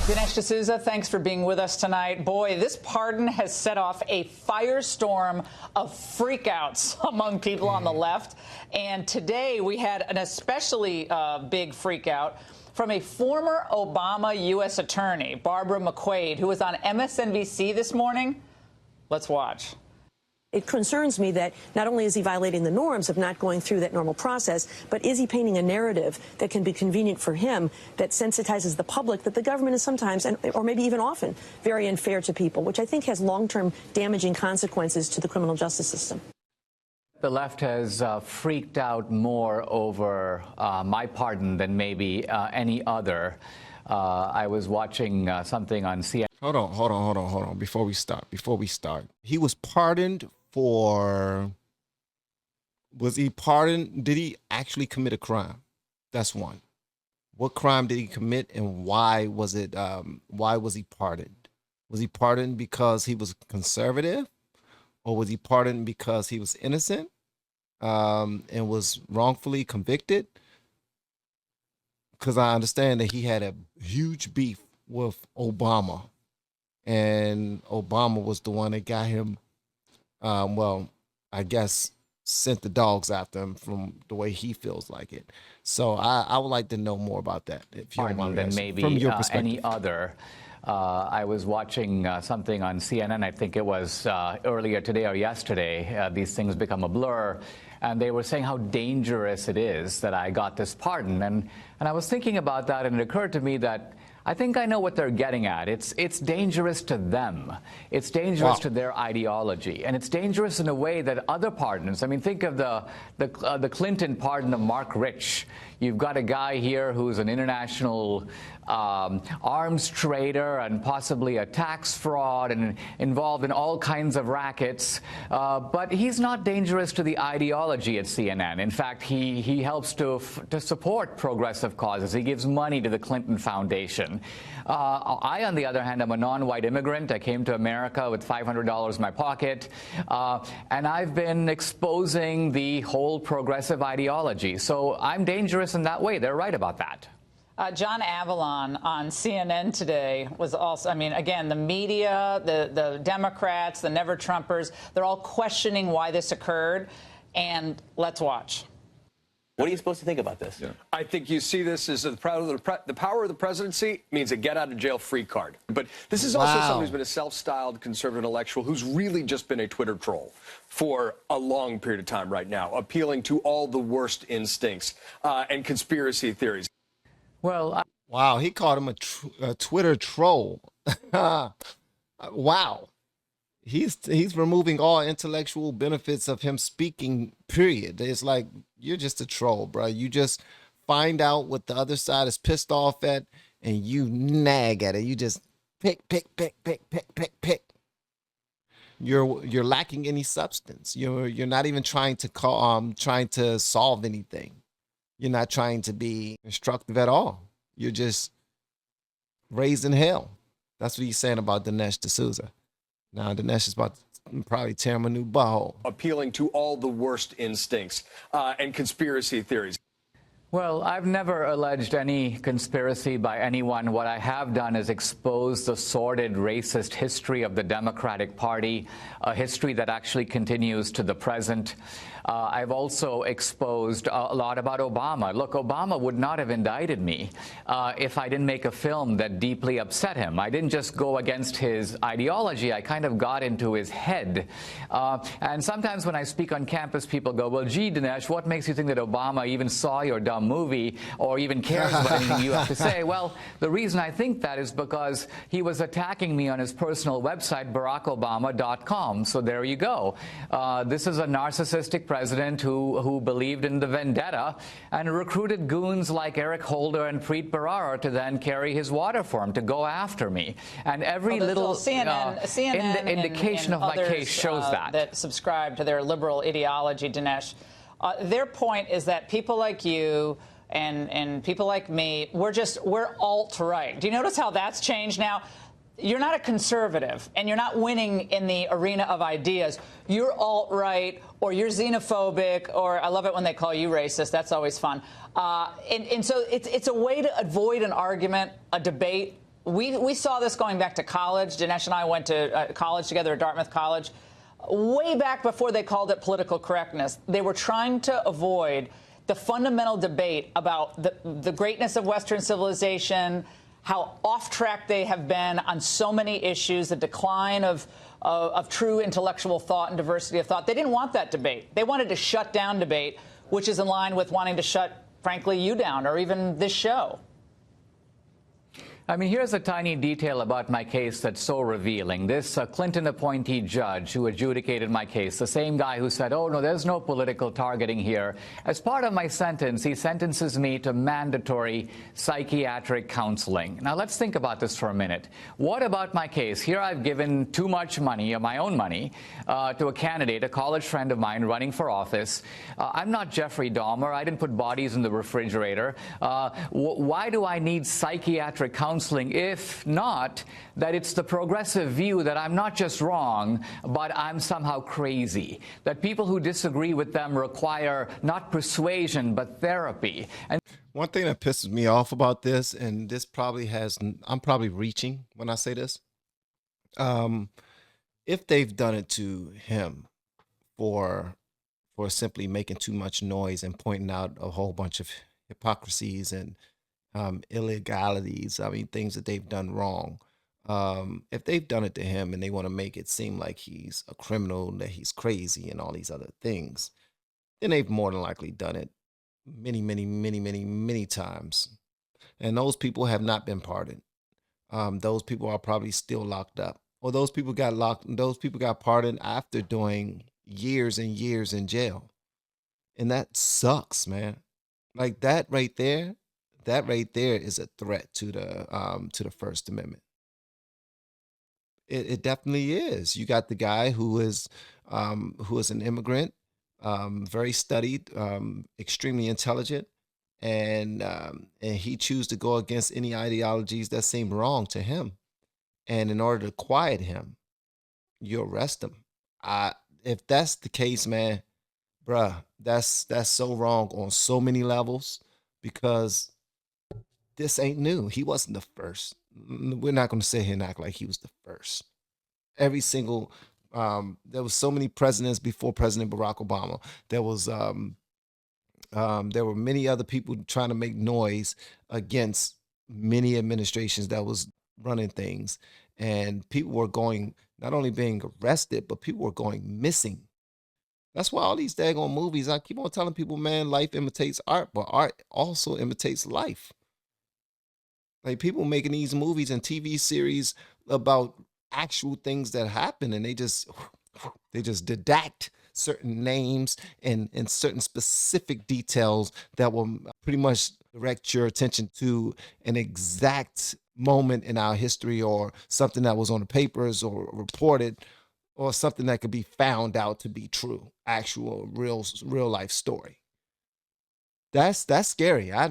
Dinesh DeSouza, thanks for being with us tonight. Boy, this pardon has set off a firestorm of freakouts among people on the left. And today we had an especially big freakout from a former Obama U.S. attorney, Barbara McQuade, who was on MSNBC this morning. Let's watch. It concerns me that not only is he violating the norms of not going through that normal process, but is he painting a narrative that can be convenient for him that sensitizes the public that the government is sometimes, or maybe even often, very unfair to people, which I think has long-term damaging consequences to the criminal justice system. The left has freaked out more over my pardon than maybe any other. I was watching something on CNN. Hold on. Before we start. He was pardoned for, was he pardoned? Did he actually commit a crime? That's one. What crime did he commit, and why was it, why was he pardoned? Was he pardoned because he was conservative, or was he pardoned because he was innocent and was wrongfully convicted? Because I understand that he had a huge beef with Obama, and Obama was the one that got him, well, I guess sent the dogs after him from the way he feels like it. So I would like to know more about that, if you don't mind, than maybe from your perspective. Any other. I was watching something on CNN, I think it was earlier today or yesterday. These things become a blur. And they were saying how dangerous it is that I got this pardon. And I was thinking about that, and it occurred to me that I think I know what they're getting at. It's dangerous to them. It's dangerous to their ideology. And it's dangerous in a way that other pardons, I mean, think of the Clinton pardon of Mark Rich. You've got a guy here who's an international arms trader and possibly a tax fraud and involved in all kinds of rackets. But he's not dangerous to the ideology at CNN. In fact, he helps to support progressive causes. He gives money to the Clinton Foundation. I, on the other hand, am a non-white immigrant. I came to America with $500 in my pocket. And I've been exposing the whole progressive ideology. So I'm dangerous in that way. They're right about that. John Avalon on CNN today was also, I mean, again, the media, the Democrats, the Never-Trumpers, they're all questioning why this occurred. And let's watch. What are you supposed to think about this? Yeah. I think you see this as the power of the presidency means a get-out-of-jail-free card. But this is also someone who's been a self-styled conservative intellectual who's really just been a Twitter troll for a long period of time right now, appealing to all the worst instincts and conspiracy theories. Well, wow, he called him a Twitter troll. Wow. He's removing all intellectual benefits of him speaking, period. It's like, you're just a troll, bro. You just find out what the other side is pissed off at, and you nag at it. You just pick. You're lacking any substance. You're not even trying to solve anything. You're not trying to be instructive at all. You're just raising hell. That's what he's saying about Dinesh D'Souza. Now, Dinesh is about to probably tear him a new butthole. Appealing to all the worst instincts and conspiracy theories. Well, I've never alleged any conspiracy by anyone. What I have done is expose the sordid racist history of the Democratic Party, a history that actually continues to the present. I've also exposed a lot about Obama. Look, Obama would not have indicted me if I didn't make a film that deeply upset him. I didn't just go against his ideology. I kind of got into his head. And sometimes when I speak on campus, people go, well, gee, Dinesh, what makes you think that Obama even saw your dumb movie or even cares about anything you have to say? Well, the reason I think that is because he was attacking me on his personal website, barackobama.com. So there you go. This is a narcissistic president who believed in the vendetta and recruited goons like Eric Holder and Preet Bharara to then carry his water for him, to go after me. And every little CNN indication of my case shows that subscribe to their liberal ideology, Dinesh. Their point is that people like you and people like me, we're alt-right. Do you notice how that's changed now? You're not a conservative, and you're not winning in the arena of ideas. You're alt-right, or you're xenophobic, or I love it when they call you racist. That's always fun. And so it's a way to avoid an argument, a debate. we saw this going back to college. Dinesh and I went to college together at Dartmouth College. Way back before they called it political correctness, they were trying to avoid the fundamental debate about the greatness of Western civilization, how off track they have been on so many issues, the decline of true intellectual thought and diversity of thought. They didn't want that debate. They wanted to shut down debate, which is in line with wanting to shut, frankly, you down or even this show. I mean, here's a tiny detail about my case that's so revealing. This Clinton appointee judge who adjudicated my case, the same guy who said, oh, no, there's no political targeting here. As part of my sentence, he sentences me to mandatory psychiatric counseling. Now, let's think about this for a minute. What about my case? Here I've given too much money, my own money, to a candidate, a college friend of mine running for office. I'm not Jeffrey Dahmer. I didn't put bodies in the refrigerator. Why do I need psychiatric counseling? If not, that it's the progressive view that I'm not just wrong, but I'm somehow crazy, that people who disagree with them require not persuasion, but therapy. And one thing that pisses me off about this, and this probably has, I'm probably reaching when I say this, if they've done it to him for simply making too much noise and pointing out a whole bunch of hypocrisies and illegalities, I mean, things that they've done wrong. If they've done it to him and they want to make it seem like he's a criminal, that he's crazy and all these other things, then they've more than likely done it many, many, many, many, many times. And those people have not been pardoned. Those people are probably still locked up, or those people got pardoned after doing years and years in jail. And that sucks, man. Like that right there is a threat to the First Amendment. It definitely is. You got the guy who is an immigrant, very studied, extremely intelligent, and he chooses to go against any ideologies that seem wrong to him. And in order to quiet him, you arrest him. If that's the case, man, bruh, that's so wrong on so many levels, because this ain't new. He wasn't the first. We're not going to sit here and act like he was the first. Every single, there was so many presidents before President Barack Obama. There were many other people trying to make noise against many administrations that was running things. And people were going, not only being arrested, but people were going missing. That's why all these daggone movies, I keep on telling people, man, life imitates art, but art also imitates life. Like, people making these movies and TV series about actual things that happen, and they just dedact certain names and certain specific details that will pretty much direct your attention to an exact moment in our history, or something that was on the papers or reported, or something that could be found out to be true, actual real life story. That's scary. I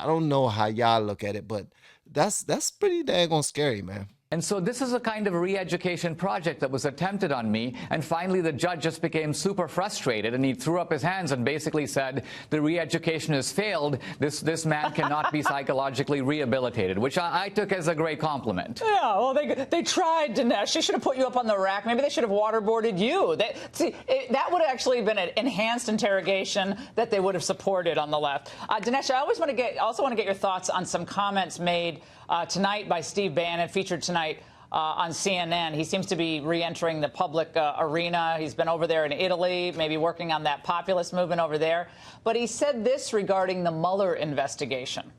don't know how y'all look at it, but that's pretty daggone scary, man. And so this is a kind of re-education project that was attempted on me, and finally the judge just became super frustrated, and he threw up his hands and basically said, the re-education has failed. This man cannot be psychologically rehabilitated, which I took as a great compliment. Yeah, well, they tried, Dinesh. They should have put you up on the rack. Maybe they should have waterboarded you. That would have actually been an enhanced interrogation that they would have supported on the left. Dinesh, I also want to get your thoughts on some comments made tonight by Steve Bannon, featured tonight on CNN. He seems to be re-entering the public arena. He's been over there in Italy, maybe working on that populist movement over there. But he said this regarding the Mueller investigation.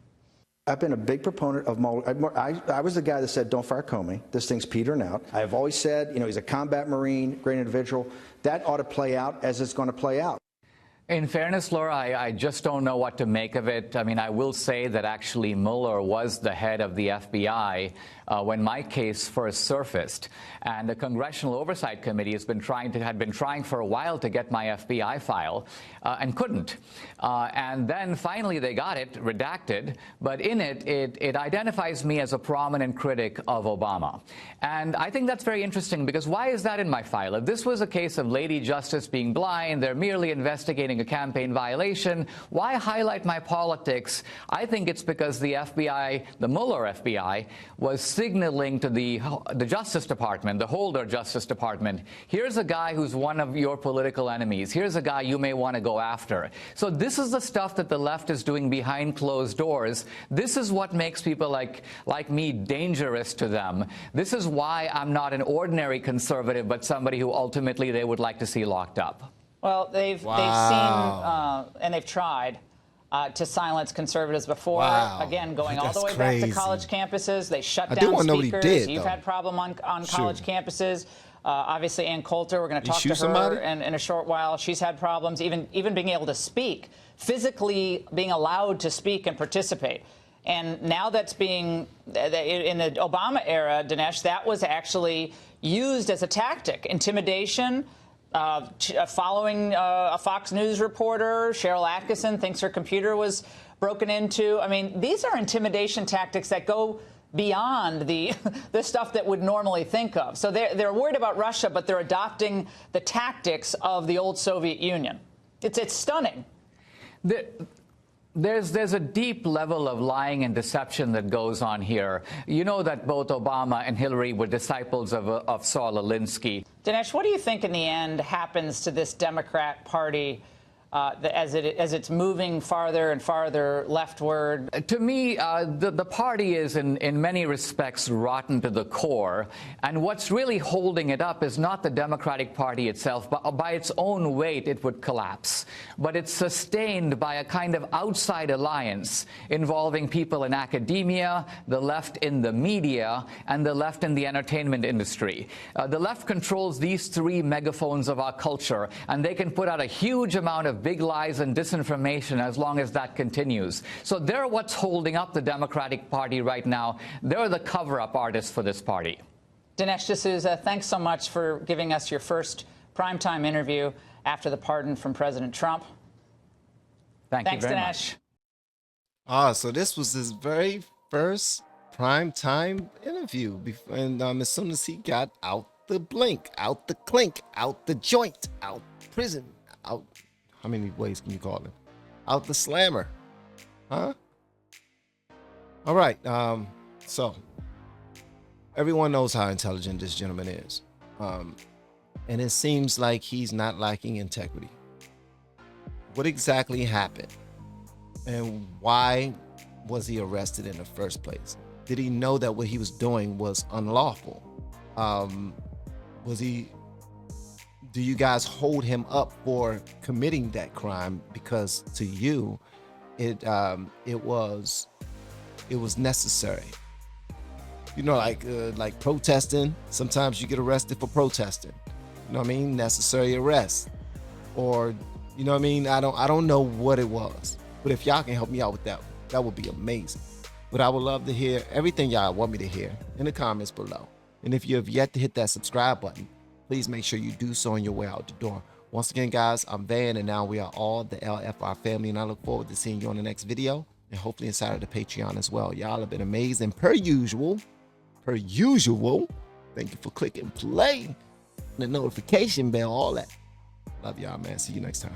I've been a big proponent of Mueller. I was the guy that said, don't fire Comey. This thing's petering out. I've always said, he's a combat Marine, great individual. That ought to play out as it's going to play out. In fairness, Laura, I just don't know what to make of it. I mean, I will say that actually Mueller was the head of the FBI when my case first surfaced, and the Congressional Oversight Committee had been trying for a while to get my FBI file and couldn't. And then finally they got it redacted, but in it identifies me as a prominent critic of Obama. And I think that's very interesting, because why is that in my file? If this was a case of Lady Justice being blind, they're merely investigating claiming a campaign violation. Why highlight my politics? I think it's because the FBI, the Mueller FBI, was signaling to the Justice Department, the Holder Justice Department, here's a guy who's one of your political enemies. Here's a guy you may want to go after. So this is the stuff that the left is doing behind closed doors. This is what makes people like me dangerous to them. This is why I'm not an ordinary conservative, but somebody who ultimately they would like to see locked up. Well, they've seen and they've tried to silence conservatives before. Again, going all the way back to college campuses. They shut down speakers. You've had problem on college campuses. Obviously, Ann Coulter, we're going to talk to her in a short while. She's had problems even being able to speak, physically being allowed to speak and participate. And now that's being, in the Obama era, Dinesh, that was actually used as a tactic. Intimidation, following a Fox News reporter, Cheryl Atkinson, thinks her computer was broken into. I mean, these are intimidation tactics that go beyond the stuff that would normally think of. So they're worried about Russia, but they're adopting the tactics of the old Soviet Union. It's stunning. There's a deep level of lying and deception that goes on here. You know that both Obama and Hillary were disciples of Saul Alinsky. Dinesh, what do you think in the end happens to this Democrat Party as it's moving farther and farther leftward? To me, the party is in many respects rotten to the core, and what's really holding it up is not the Democratic Party itself, but by its own weight it would collapse. But it's sustained by a kind of outside alliance involving people in academia, the left in the media, and the left in the entertainment industry. The left controls these three megaphones of our culture, and they can put out a huge amount of big lies and disinformation as long as that continues. So they're what's holding up the Democratic Party right now. They're the cover-up artists for this party. Dinesh DeSouza, thanks so much for giving us your first primetime interview after the pardon from President Trump. Thanks you very Dinesh. much. So this was his very first primetime interview. And as soon as he got out the blink, out the clink, out the joint, out prison, out... How many ways can you call it? Out the slammer. Huh? All right. So everyone knows how intelligent this gentleman is. And it seems like he's not lacking integrity. What exactly happened? And why was he arrested in the first place? Did he know that what he was doing was unlawful? Do you guys hold him up for committing that crime because to you it was necessary? You know, like protesting. Sometimes you get arrested for protesting. You know what I mean? Necessary arrest. Or, you know what I mean? I don't know what it was. But if y'all can help me out with that, that would be amazing. But I would love to hear everything y'all want me to hear in the comments below. And if you have yet to hit that subscribe button, please make sure you do so on your way out the door. Once again, guys, I'm Van, and now we are all the LFR family, and I look forward to seeing you on the next video, and hopefully inside of the Patreon as well. Y'all have been amazing, per usual. Thank you for clicking play, the notification bell, all that. Love y'all, man. See you next time.